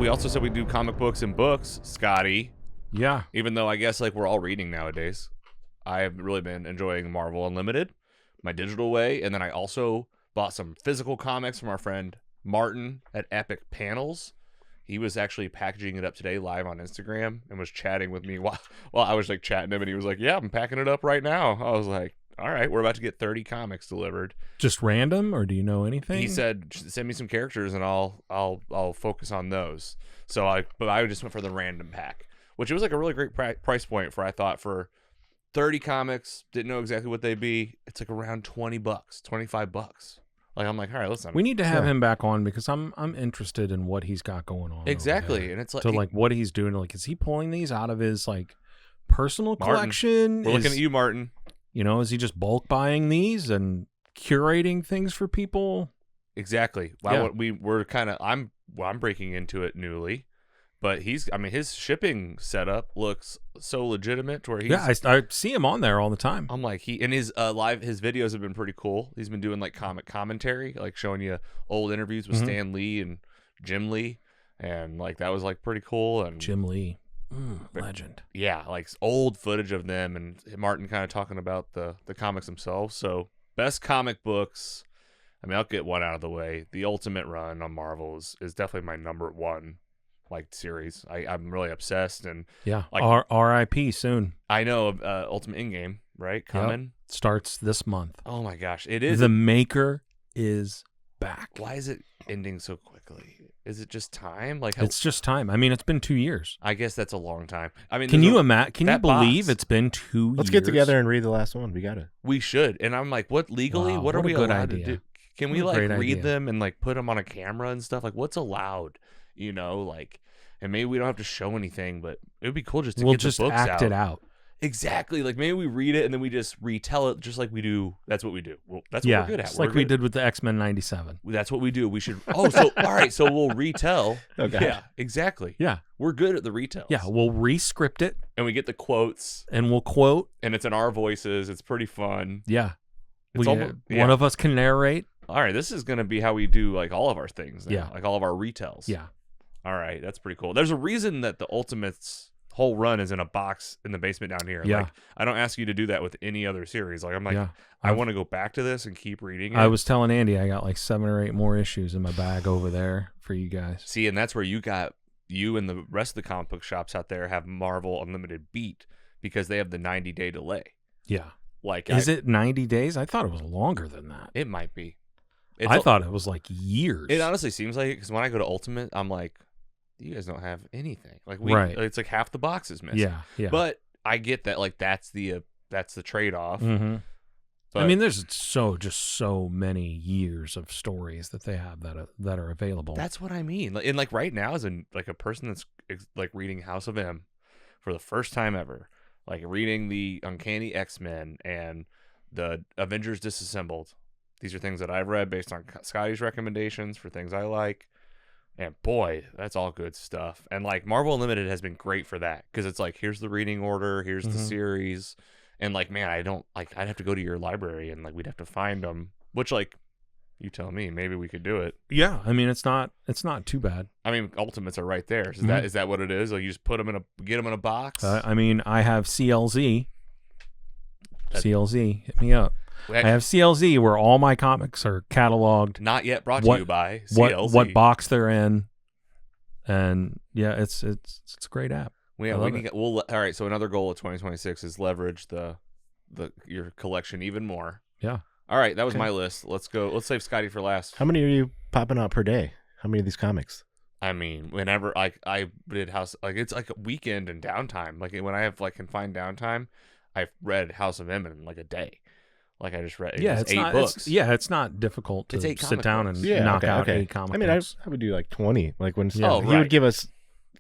we also said we do comic books and books, Scotty. Yeah. Even though I guess like we're all reading nowadays, I have really been enjoying Marvel Unlimited, my digital way, and then I also bought some physical comics from our friend Martin at Epic Panels. He was actually packaging it up today live on Instagram and was chatting with me while I was like chatting him, and he was like, "Yeah, I'm packing it up right now." I was like, "All right, we're about to get 30 comics delivered." Just random, or do you know anything? He said, "Send me some characters, and I'll focus on those." So I just went for the random pack, which was like a really great price point for, I thought, for 30 comics. Didn't know exactly what they'd be. It's like around $20, $25. Like, I'm like, all right, listen. We need to have him back on because I'm interested in what he's got going on. Exactly, and it's like, so like what he's doing. Like, is he pulling these out of his like personal collection? We're looking at you, Martin. You know, is he just bulk buying these and curating things for people? Exactly. Well, we're kind of I'm breaking into it newly. But his shipping setup looks so legitimate to where he's... Yeah, I see him on there all the time. I'm like, his videos have been pretty cool. He's been doing like comic commentary, like showing you old interviews with Stan Lee and Jim Lee. And like, that was like pretty cool. And Jim Lee, legend. Yeah, like old footage of them and Martin kind of talking about the comics themselves. So best comic books. I mean, I'll get one out of the way. The Ultimate Run on Marvel is definitely my number one like series. I'm really obsessed, and like R.I.P. soon. I know Ultimate Endgame, right? Coming. Yep. Starts this month. Oh my gosh, it is. The Maker is back. Why is it ending so quickly? Is it just time? Like it's just time. I mean, it's been 2 years. I guess that's a long time. I mean, can you imagine? Can you believe it's been 2 years? Let's get together and read the last one. We should. And I'm like, what legally? Wow, what are we allowed to do? Can we like read them and like put them on a camera and stuff? Like, what's allowed? You know, like, and maybe we don't have to show anything, but it would be cool just to get the books out. We'll just act it out. Exactly. Like, maybe we read it and then we just retell it just like we do. That's what we do. Well, that's what we're good at. It's like we did with the X-Men 97. That's what we do. We should. Oh, so all right. So we'll retell. Okay. Yeah. Exactly. Yeah. We're good at the retells. Yeah. We'll re-script it, and we get the quotes, and we'll quote, and it's in our voices. It's pretty fun. Yeah. One of us can narrate. All right. This is gonna be how we do like all of our things. Now. Yeah. Like all of our retells. Yeah. All right, that's pretty cool. There's a reason that the Ultimates whole run is in a box in the basement down here. Yeah. Like, I don't ask you to do that with any other series. Like, I'm like, I want to go back to this and keep reading it. I was telling Andy I got like 7 or 8 more issues in my bag over there for you guys. See, and that's where you and the rest of the comic book shops out there have Marvel Unlimited beat because they have the 90-day delay. Yeah. Like, is it 90 days? I thought it was longer than that. It might be. I thought it was like years. It honestly seems like it because when I go to Ultimate, I'm like, you guys don't have anything. Like it's like half the box is missing. Yeah. But I get that. Like that's the trade-off. Mm-hmm. But, I mean, there's so many years of stories that they have that are available. That's what I mean. And like right now, as a person that's like reading House of M for the first time ever, like reading the Uncanny X-Men and the Avengers Disassembled. These are things that I've read based on Scotty's recommendations for things I like. And boy, that's all good stuff. And like Marvel Unlimited has been great for that because it's like, here's the reading order, here's the series. And like, man, I'd have to go to your library and like we'd have to find them, which like you tell me, maybe we could do it. Yeah. I mean, it's not too bad. I mean, Ultimates are right there. Is that what it is? Like you just get them in a box? I mean, I have CLZ. CLZ, hit me up. I have CLZ where all my comics are cataloged. Not yet brought to you by CLZ. What box they're in, and yeah, it's a great app. All right. So another goal of 2026 is leverage your collection even more. Yeah. All right, that was my list. Let's go. Let's save Scotty for last. How many are you popping out per day? How many of these comics? I mean, whenever I did House, like it's like a weekend and downtime. Like when I have like confined downtime, I've read House of M in like a day. Like I just read it's 8 books. It's not difficult to sit down and knock out 8 comic books. I mean, I would do like 20. Like when he would give us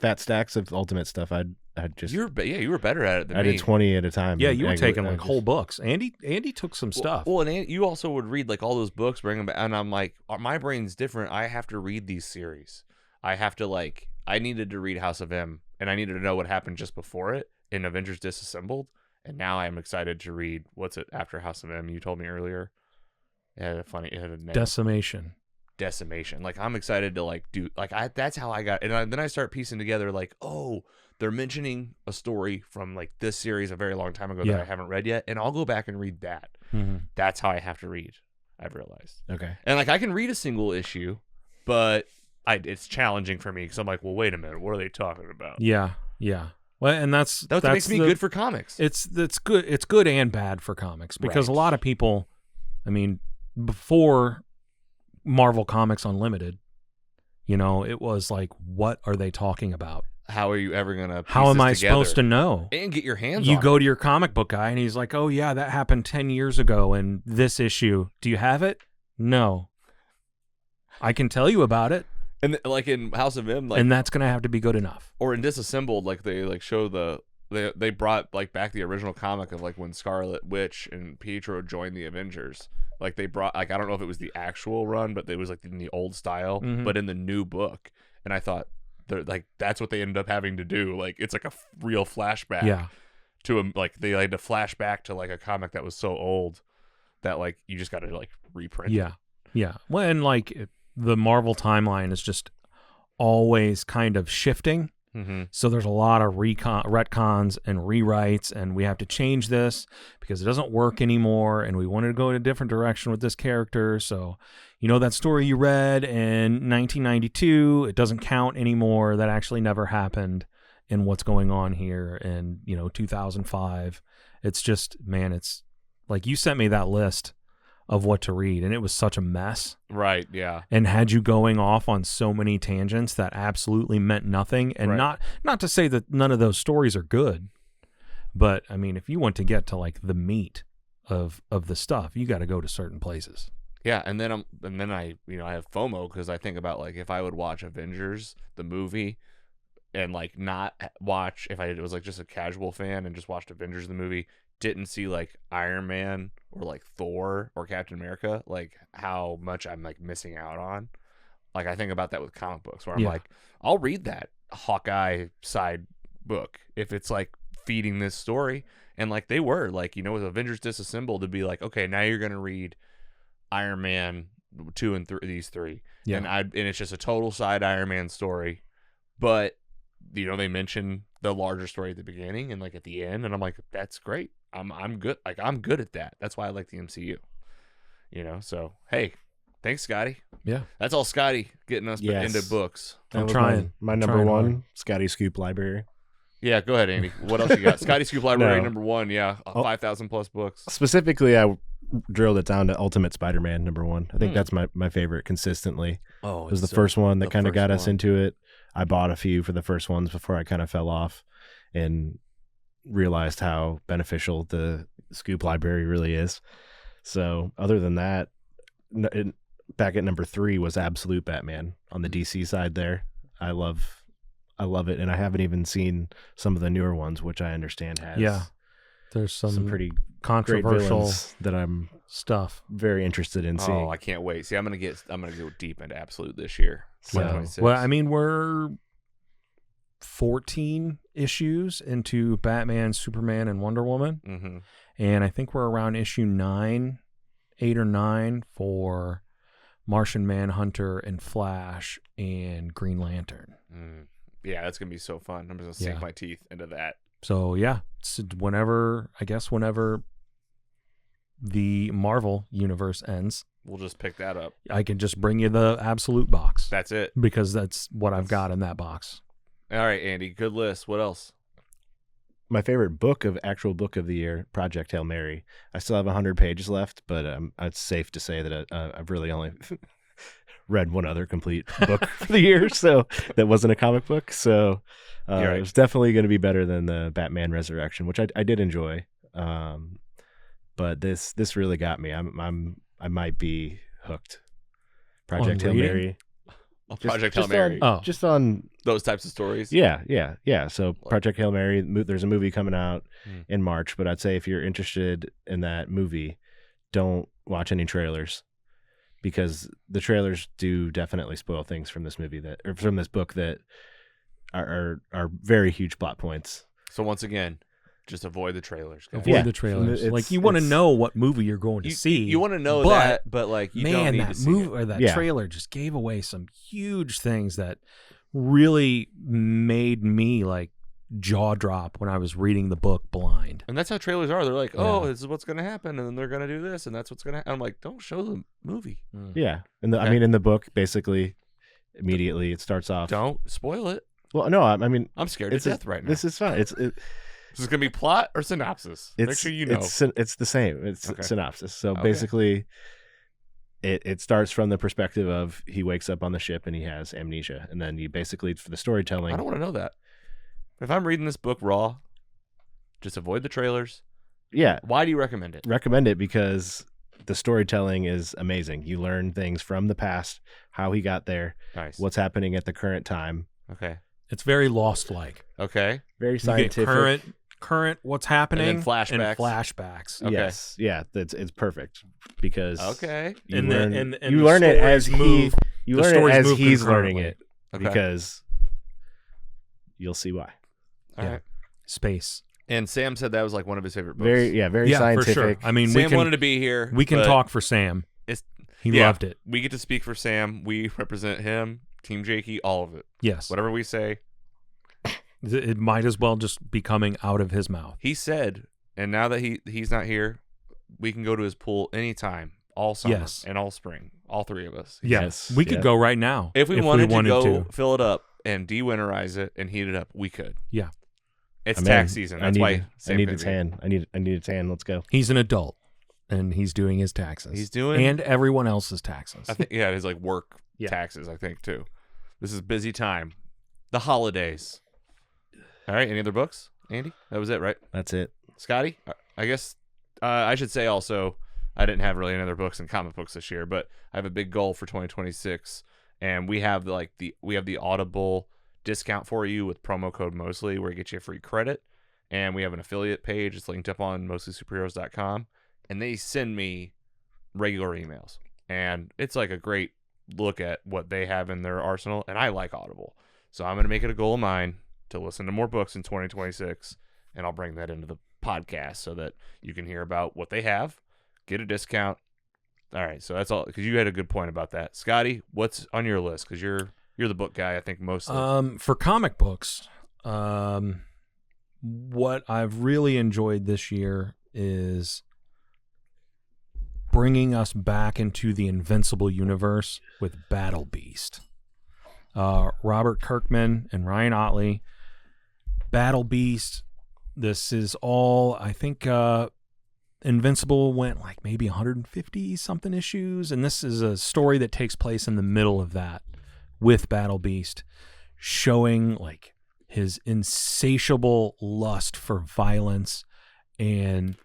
fat stacks of Ultimate stuff, I'd just you were better at it than me. I did 20 at a time. Yeah, you were taking like whole books. Andy took some stuff. Well, and you also would read like all those books, bring them back, and I'm like, my brain's different. I have to read these series. I have to I needed to read House of M, and I needed to know what happened just before it in Avengers Disassembled. And now I'm excited to read what's it after House of M. You told me earlier. It had a name. Decimation. decimation. Like I'm excited to like do like that's how I got, and then I start piecing together like, oh, they're mentioning a story from like this series a very long time ago that I haven't read yet, and I'll go back and read that. That's how I have to read. I've realized. Okay. And like I can read a single issue, but it's challenging for me because I'm like, well, wait a minute, what are they talking about? Yeah. Well, and that's what makes me good for comics. It's good. It's good and bad for comics because a lot of people, I mean, before Marvel Comics Unlimited, it was like, what are they talking about? How are you ever gonna? How am I supposed to know? And get your hands. You go to your comic book guy, and he's like, "Oh yeah, that happened 10 years ago, and this issue. Do you have it? No. I can tell you about it." And like in House of M, like, and that's gonna have to be good enough. Or in Disassembled, like they like show they brought like back the original comic of like when Scarlet Witch and Pietro joined the Avengers. Like they brought like I don't know if it was the actual run, but it was like in the old style, but in the new book. And I thought. Like that's what they ended up having to do. Like it's like a real flashback to a, like they had to flash back to like a comic that was so old that like you just got to like reprint. Yeah. Well, and like the Marvel timeline is just always kind of shifting. So there's a lot of retcons and rewrites, and we have to change this because it doesn't work anymore, and we wanted to go in a different direction with this character. So, that story you read in 1992, it doesn't count anymore. That actually never happened in what's going on here in, 2005. It's just, man, it's like you sent me that list of what to read, and it was such a mess. Right, yeah. And had you going off on so many tangents that absolutely meant nothing. And not to say that none of those stories are good, but I mean, if you want to get to like the meat of the stuff, you got to go to certain places. Yeah, and then I I have FOMO because I think about like if I would watch Avengers the movie and like not watch if I was like just a casual fan and just watched Avengers the movie, didn't see like Iron Man or like Thor or Captain America, like how much I'm like missing out on. Like I think about that with comic books where I'm like, I'll read that Hawkeye side book if it's like feeding this story. And like they were like, with Avengers Disassembled to be like, okay, now you're going to read Iron Man 2 and 3, these 3. Yeah. And it's just a total side Iron Man story. But they mention the larger story at the beginning and like at the end, and I'm like, that's great. I'm good. Like I'm good at that. That's why I like the MCU. So hey, thanks, Scotty. Yeah, that's all Scotty getting us into books. I'm trying. My number one, Scotty Scoop Library. Yeah, go ahead, Andy. What else you got? Scotty Scoop Library number 1. Yeah, 5,000 plus books. Specifically, I drilled it down to Ultimate Spider-Man number 1. I think that's my favorite consistently. Oh, it was the first one that kind of got us into it. I bought a few for the first ones before I kind of fell off and realized how beneficial the Scoop Library really is. So other than that, back at number 3 was Absolute Batman on the DC side there. I love it, and I haven't even seen some of the newer ones, which I understand has there's some pretty controversial that I'm stuff very interested in seeing. Oh, I can't wait. See, I'm gonna go deep into Absolute this year. So, well, I mean, we're 14 issues into Batman, Superman, and Wonder Woman, and I think we're around issue 8 or 9 for Martian Manhunter and Flash and Green Lantern. Yeah, that's gonna be so fun. I'm just gonna sink my teeth into that. So yeah, whenever the Marvel universe ends, we'll just pick that up. I can just bring you the Absolute box. That's it. Because that's what I've got in that box. All right, Andy, good list. What else? My favorite actual book of the year, Project Hail Mary. I still have 100 pages left, but it's safe to say that I've really only read one other complete book for the year, so that wasn't a comic book. So right. It was definitely going to be better than the Batman Resurrection, which I did enjoy. But this really got me. I might be hooked. Project Hail Mary. Project Hail Mary. Just on those types of stories. Yeah. So Project Hail Mary, there's a movie coming out in March, but I'd say if you're interested in that movie, don't watch any trailers, because the trailers do definitely spoil things from this movie or from this book that are very huge plot points. So once again, Just avoid the trailers. Guys. Avoid the trailers. Like you want to know what movie you're going to see. You want to know that, but like you don't need to see it. Or that trailer just gave away some huge things that really made me like jaw drop when I was reading the book blind. And that's how trailers are. They're like, oh, this is what's going to happen, and then they're going to do this, and that's what's going to happen. I'm like, don't show the movie. Yeah. And I mean, in the book, basically, immediately it starts off. Don't spoil it. Well, no, I mean, I'm scared to death right now. This is fine. This is going to be plot or synopsis. Make sure you know. It's the same. It's synopsis. So basically, it starts from the perspective of he wakes up on the ship and he has amnesia. And then you basically, for the storytelling. I don't want to know that. If I'm reading this book raw, just avoid the trailers. Yeah. Why do you recommend it? Recommend it because the storytelling is amazing. You learn things from the past, how he got there, what's happening at the current time. Okay. It's very Lost-like. Okay. Very scientific. You get current what's happening and then flashbacks. And flashbacks. Okay. Yes. Yeah, it's perfect because you learn it as he's learning it because you'll see why. All right. Space. And Sam said that was like one of his favorite books. Very scientific. For sure. I mean, Sam wanted to be here. We can talk for Sam. He loved it. We get to speak for Sam. We represent him, Team Jakey, all of it. Yes. Whatever we say. It might as well just be coming out of his mouth. He said, and now that he's not here, we can go to his pool anytime, all summer and all spring, all three of us. Yes. We could go right now. If we wanted to go fill it up and de-winterize it and heat it up, we could. Yeah. It's tax season. That's why I need a tan. I need a tan. Let's go. He's an adult, and he's doing his taxes. And everyone else's taxes. I think, it's like work taxes, I think, too. This is busy time. The holidays. All right. Any other books, Andy? That was it, right? That's it. Scotty? I guess I should say also, I didn't have really any other books and comic books this year, but I have a big goal for 2026, and we have the Audible discount for you with promo code Mostly, where it gets you a free credit, and we have an affiliate page. It's linked up on mostlysuperheroes.com, and they send me regular emails, and it's like a great look at what they have in their arsenal, and I like Audible, so I'm going to make it a goal of mine to listen to more books in 2026, and I'll bring that into the podcast so that you can hear about what they have, get a discount. All right, so that's all, because you had a good point about that. Scotty, what's on your list? Because you're the book guy, I think, mostly. For comic books, what I've really enjoyed this year is bringing us back into the Invincible universe with Battle Beast. Robert Kirkman and Ryan Ottley. Battle Beast. This is all, I think, Invincible went like maybe 150 something issues, and this is a story that takes place in the middle of that with Battle Beast, showing like his insatiable lust for violence and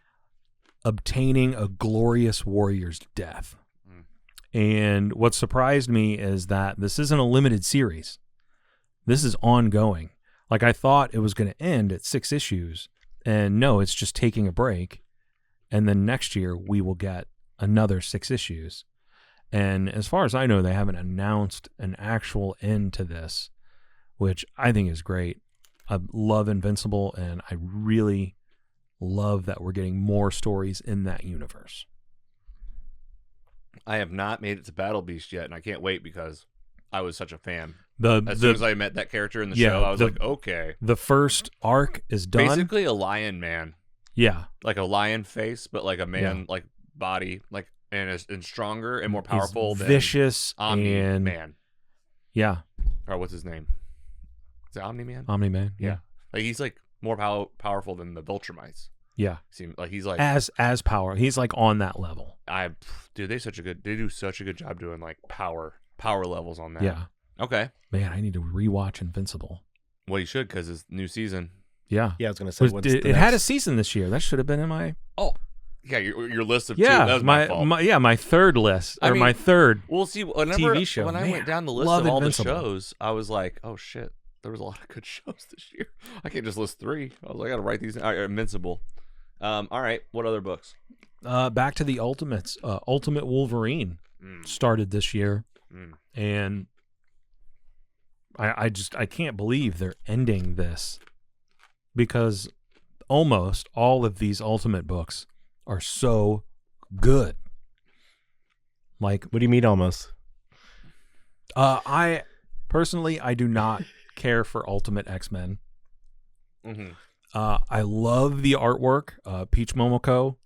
obtaining a glorious warrior's death. And what surprised me is that this isn't a limited series. This is ongoing. Like, I thought it was going to end at 6 issues, and no, it's just taking a break. And then next year we will get another 6 issues. And as far as I know, they haven't announced an actual end to this, which I think is great. I love Invincible, and I really love that we're getting more stories in that universe. I have not made it to Battle Beast yet, and I can't wait because I was such a fan. As soon as I met that character in the show, I was like, okay. The first arc is done. Basically a lion man. Yeah. Like a lion face, but like a man, like body, like and stronger and more powerful than vicious Omni Man. Yeah. Or what's his name? Is it Omni-Man? Omni-Man, yeah. Like he's like more powerful than the Viltrumites. Yeah. Seems like he's like as power. He's like on that level. They do such a good job doing like power levels on that. Yeah. Okay. Man, I need to rewatch Invincible. Well, you should, because it's new season. Yeah. Yeah, I was gonna say it had a season this year. That should have been in my yeah, your list of two. That was my fault. My third list. My third we'll see TV show. When I went down the list of all Invincible. The shows, I was like, oh shit, there was a lot of good shows this year. I can't just list 3. I was like, I gotta write these. Invincible. All right, what other books? Back to the Ultimates. Ultimate Wolverine started this year, and I can't believe they're ending this, because almost all of these Ultimate books are so good. Like, what do you mean almost? I personally, I do not care for Ultimate X-Men. Mm-hmm. I love the artwork. Peach Momoko.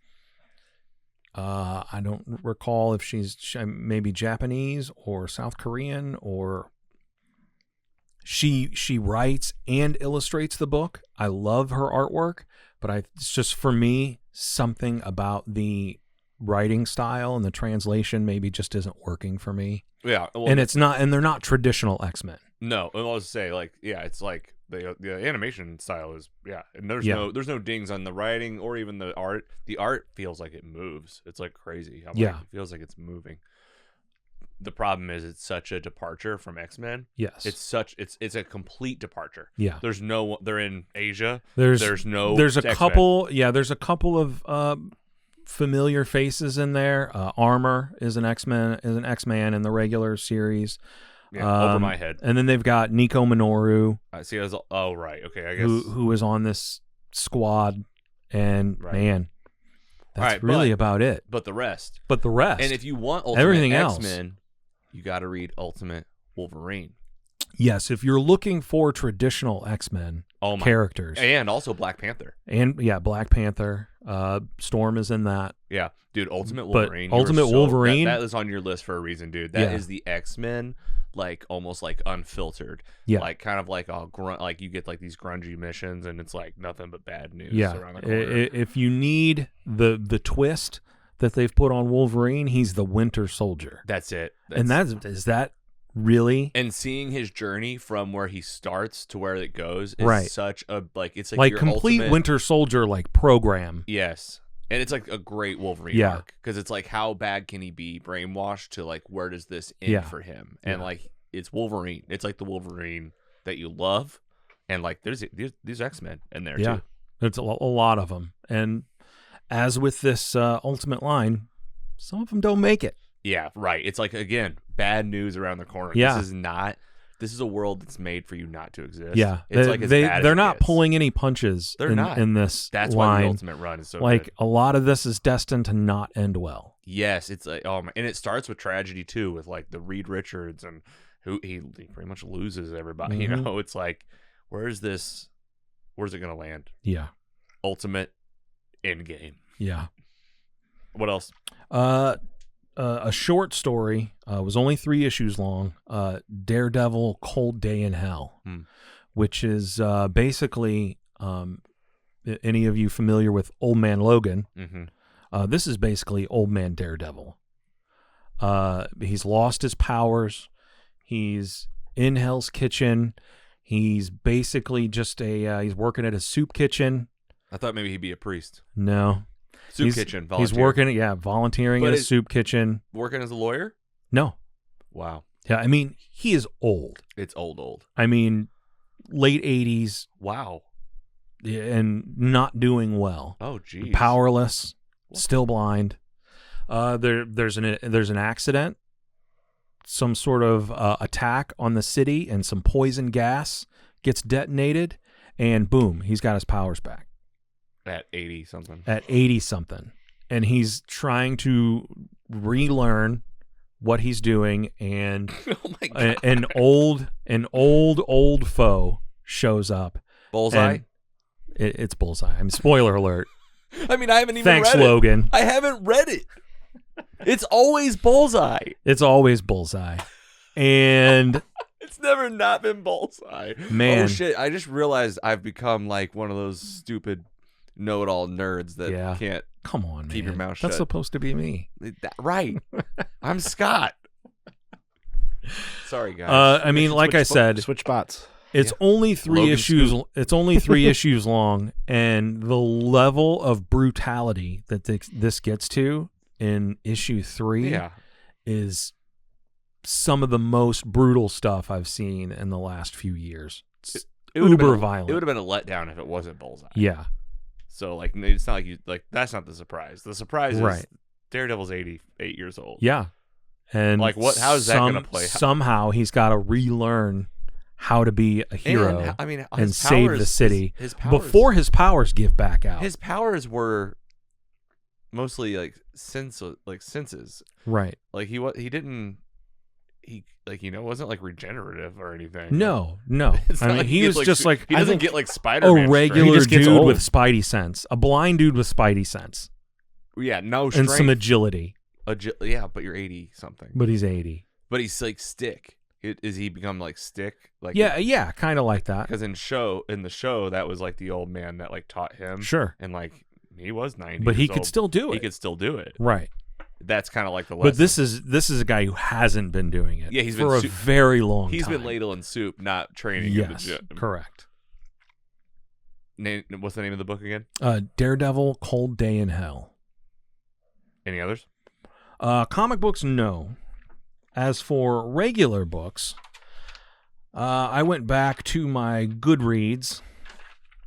I don't recall if she's maybe Japanese or South Korean, or she writes and illustrates the book. I love her artwork, but it's just, for me, something about the writing style and the translation maybe just isn't working for me. Yeah, well, and it's not, and they're not traditional X-Men. No, I'll just say, like, yeah, it's like the animation style is, and there's no dings on the writing or even the art. The art feels like it moves. It's like crazy how it feels like it's moving. The problem is it's such a departure from X-Men. Yes, it's a complete departure. Yeah, they're in Asia. There's a X-Men. couple. Yeah, there's a couple of familiar faces in there. Armor is an X-Man in the regular series. Yeah, over my head. And then they've got Nico Minoru. See, right, okay, I guess who is on this squad, and man, that's really about it. But the rest, and if you want Ultimate everything X-Men, else, you got to read Ultimate Wolverine. Yes, if you're looking for traditional X-Men characters, and also Black Panther, Black Panther, Storm is in that. Yeah, dude, Ultimate Wolverine. Wolverine, that is on your list for a reason, dude. That is the X-Men, like almost like unfiltered. Yeah, like kind of like a grunt. Like you get like these grungy missions, and it's like nothing but bad news. Around the corner. If you need the twist that they've put on Wolverine, he's the Winter Soldier. That's it. Is that really? And seeing his journey from where he starts to where it goes is such a it's like your complete ultimate Winter Soldier program. Yes. And it's like a great Wolverine arc, because it's like, how bad can he be brainwashed to like, where does this end for him? And like, it's Wolverine. It's like the Wolverine that you love, and like there's X-Men in there too. There's a lot of them. And as with this Ultimate line, some of them don't make it. Yeah, right. It's like, again, bad news around the corner. Yeah. This is a world that's made for you not to exist. Yeah, it's they're not pulling any punches. They're not in this. That's line. Why the Ultimate Run is so like good. A lot of this is destined to not end well. Yes, it's like, oh my, and it starts with tragedy too, with like the Reed Richards, and who he pretty much loses everybody. Mm-hmm. You know, it's like, where's it gonna land? Yeah, Ultimate Endgame. Yeah. What else? A short story was only 3 issues long. Daredevil: Cold Day in Hell, which is basically, any of you familiar with Old Man Logan? Mm-hmm. This is basically Old Man Daredevil. He's lost his powers. He's in Hell's Kitchen. He's basically just he's working at a soup kitchen. I thought maybe he'd be a priest. No. Kitchen. Volunteer. He's working, volunteering in a soup kitchen. Working as a lawyer? No. Wow. Yeah, I mean, he is old. It's old. I mean, late 80s. Wow. And not doing well. Oh, geez. Powerless. What? Still blind. There's an accident. Some sort of attack on the city, and some poison gas gets detonated, and boom, he's got his powers back. At 80-something. And he's trying to relearn what he's doing, and oh my God. an old foe shows up. Bullseye? It's Bullseye. I mean, spoiler alert. I mean, I haven't even Thanks, read it. Logan. I haven't read it. It's always Bullseye. It's always Bullseye. And it's never not been Bullseye. Man. Oh, shit. I just realized I've become like one of those stupid know-it-all nerds that can't come on, keep man. your mouth shut. That's supposed to be me. Right. I'm Scott. Sorry, guys. I mean, like I said, switch spots. It's only 3 Logan issues. Scoop. It's only 3 issues long, and the level of brutality that this gets to in issue 3 is some of the most brutal stuff I've seen in the last few years. It's uber violent. It would have been a letdown if it wasn't Bullseye. Yeah. So like, it's not like that's not the surprise. The surprise is Daredevil's 88 years old. Yeah. And like, how is that going to play? Somehow he's got to relearn how to be a hero and save the city powers, before his powers give back out. His powers were mostly like senses. Right. Like he wasn't like regenerative or anything. No. It's I mean, like he was just like he doesn't get like Spider-Man. A regular just gets dude old. with Spidey sense, a blind dude with Spidey sense, Yeah, no and strength. some agility. Yeah, but you're 80 something. But he's 80. But he's like Stick. Is he become like Stick? Like Yeah, kind of like that. Because in the show that was like the old man that like taught him. Sure. And like he was 90. But he years could old. still do it. He could still do it. Right. That's kind of like the lesson. But this is a guy who hasn't been doing it. Yeah, he's for been a very long time. He's been ladling soup, not training in the gym. Correct. What's the name of the book again? Daredevil, Cold Day in Hell. Any others? Comic books, no. As for regular books, I went back to my Goodreads,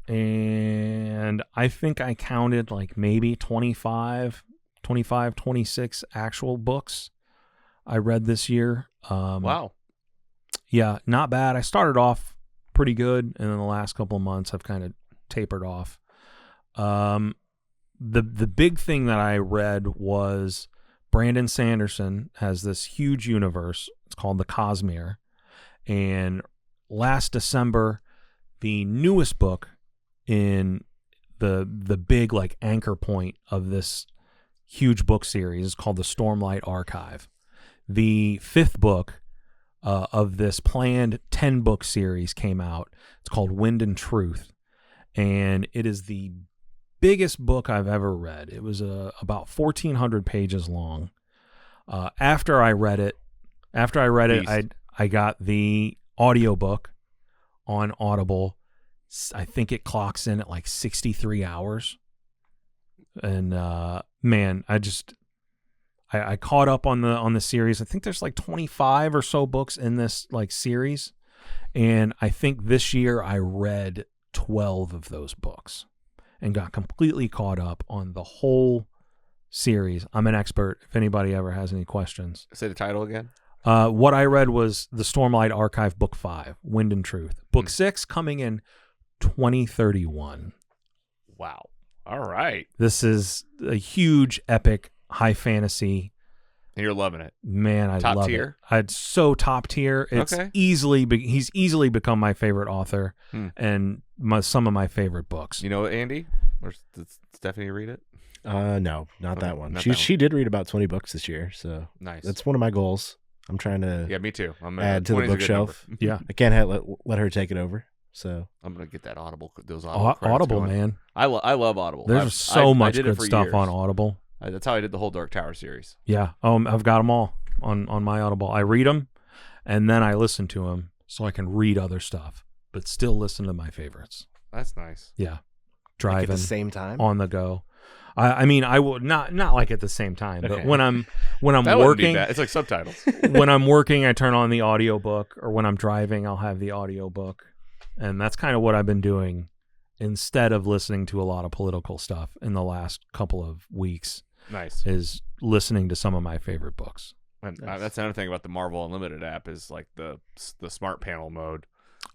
and I think I counted like maybe 25, 26 actual books I read this year. Wow. Yeah, not bad. I started off pretty good, and then the last couple of months I've kind of tapered off. The big thing that I read was Brandon Sanderson has this huge universe. It's called the Cosmere. And last December, the newest book in the big like anchor point of this huge book series is called the Stormlight Archive. The 5th book of this planned 10-book series came out. It's called Wind and Truth. And it is the biggest book I've ever read. It was about 1,400 pages long. After I read it, I got the audiobook on Audible. I think it clocks in at like 63 hours. And man, I caught up on the series. I think there's like 25 or so books in this like series, and I think this year I read 12 of those books and got completely caught up on the whole series. I'm an expert if anybody ever has any questions. Say the title again. What I read was the Stormlight Archive, Book 5, Wind and Truth. Book 6 coming in 2031. Wow. All right. This is a huge, epic, high fantasy. And you're loving it. Man, I top love tier? it. It's so top tier. It's Okay. he's easily become my favorite author and some of my favorite books. You know what, Andy? Or did Stephanie read it? No, not that one. Not She that one. she did read about 20 books this year, so Nice. that's one of my goals. I'm trying to Yeah, me too. I'm add to the 20's a good bookshelf. number. Yeah. I can't let her take it over. So I'm gonna get that those Audible credits Audible, going. man. I love Audible. There's I much did it good for stuff years. on Audible. That's how I did the whole Dark Tower series. Yeah. I've got them all on my Audible. I read them, and then I listen to them so I can read other stuff, but still listen to my favorites. That's nice. Yeah. like Driving at the same time. on the go. I mean, I will not like at the same time, but Okay. when I'm That wouldn't be working, bad. It's like subtitles. when I'm working, I turn on the audiobook, or when I'm driving, I'll have the audiobook. And that's kind of what I've been doing instead of listening to a lot of political stuff in the last couple of weeks, Nice. is listening to some of my favorite books. And that's another thing about the Marvel Unlimited app is like the smart panel mode.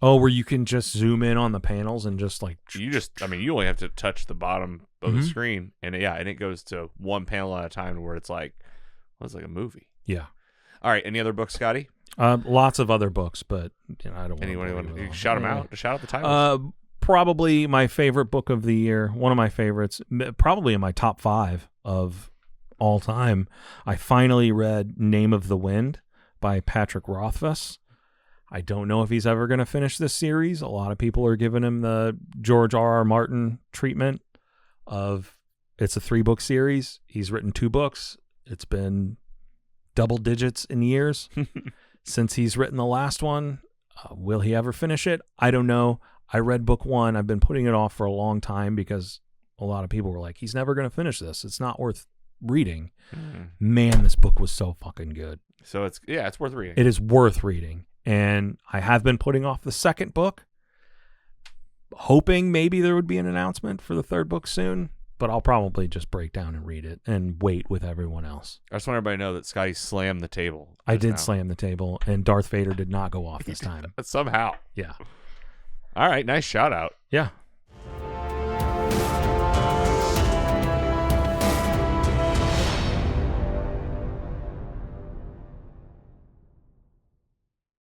Oh, where you can just zoom in on the panels and just like You only have to touch the bottom of the Mhm. screen, and it goes to one panel at a time, where it's like a movie. yeah. All right, any other books, Scotty? Lots of other books, but I don't. Anyone want you shout them out? Shout out the titles. Probably my favorite book of the year, one of my favorites, probably in my top 5 of all time. I finally read Name of the Wind by Patrick Rothfuss. I don't know if he's ever going to finish this series. A lot of people are giving him the George R.R. Martin treatment of it's a 3-book series. He's written 2 books. It's been double digits in years since he's written the last one. Will he ever finish it? I don't know. I read book 1. I've been putting it off for a long time because a lot of people were like, he's never going to finish this. It's not worth reading. Man, this book was so fucking good. So it's worth reading. It is worth reading. And I have been putting off the 2nd book, hoping maybe there would be an announcement for the 3rd book soon. but I'll probably just break down and read it and wait with everyone else. I just want everybody to know that Scotty slammed the table. I did slam the table, and Darth Vader did not go off this time. Somehow. Yeah. All right, nice shout out. Yeah.